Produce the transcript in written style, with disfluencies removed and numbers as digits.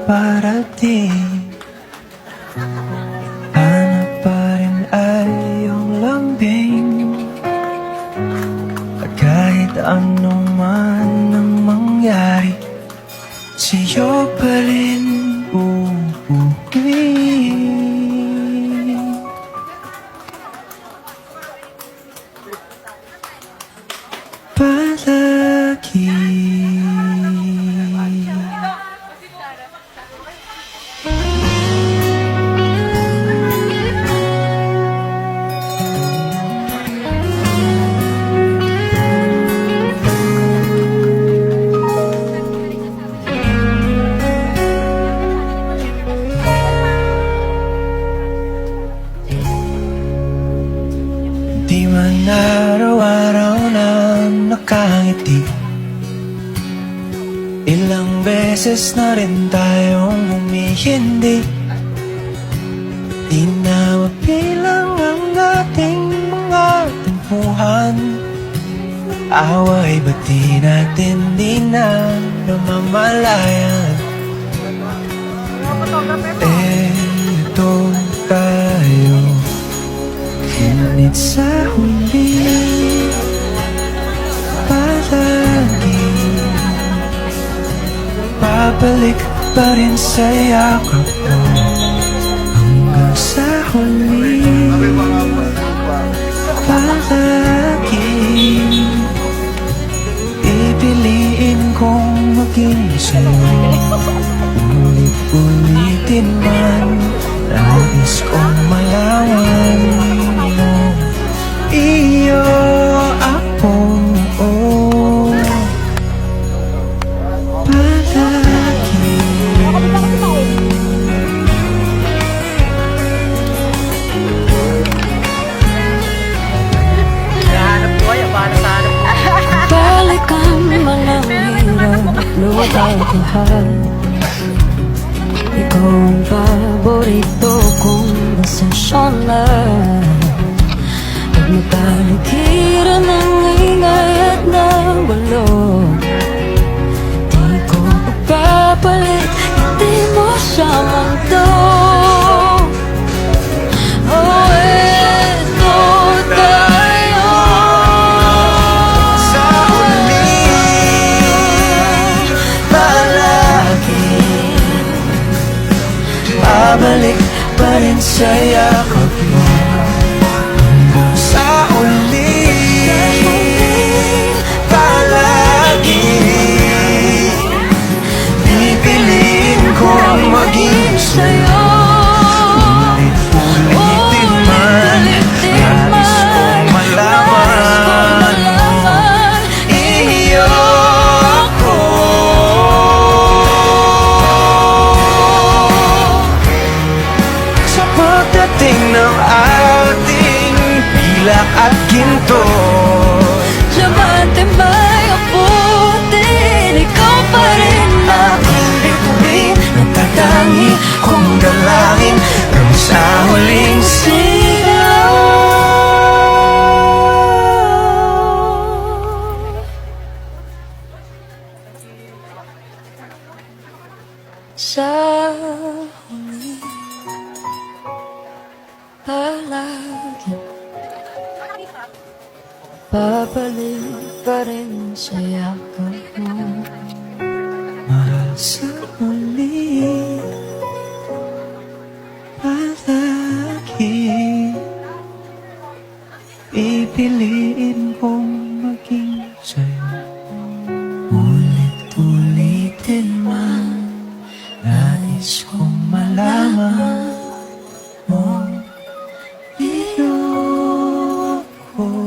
parating. Hanap pa rin ay iyong lambing, at kahit ano man ang mangyari, sa'yo pa rin uuwi. Palagi. Di man araw-araw na nakangiti, ilang beses na rin tayong humihindi. Di na mapilang ang ating mga tampuhan. Away ba't di natin di na namamalayan? Eto tayo, ngunit sa huli palagi babalik pa rin sa yakap mo. Hanggang sa huli palagi pipiliin kong maging sa'yo. Ulit-ulitin man, nais kong malaman mo, iyo ako, palagi. Balik ang mga hirap, lubag-luhal. Ikaw ang paborito kong desensyon na pag napaligiran ng ingay at ng gulo. Di ko pagpapalit, hindi mo sa mundo. Oh, eto tayo. Sa huli palagi babalik pa rin sa yakap mo. Hanggang sa huli palagi pipiliin kong maging sa'yo. Ulit-ulitin man, nais kong malaman mo, iyo ako. Sa pagdating ng ating pilak at ginto, Diamante may abutin, ikaw pa rin aking bituin, natatangi kong dalangin hanggang sa huling sigaw. sa huli. Palagi babalik pa rin sa yakap mo. Mahal sa huli palagi pipiliin kong maging sa'yo. Ulit-ulitin man, nais kong malaman mo, iyo ko.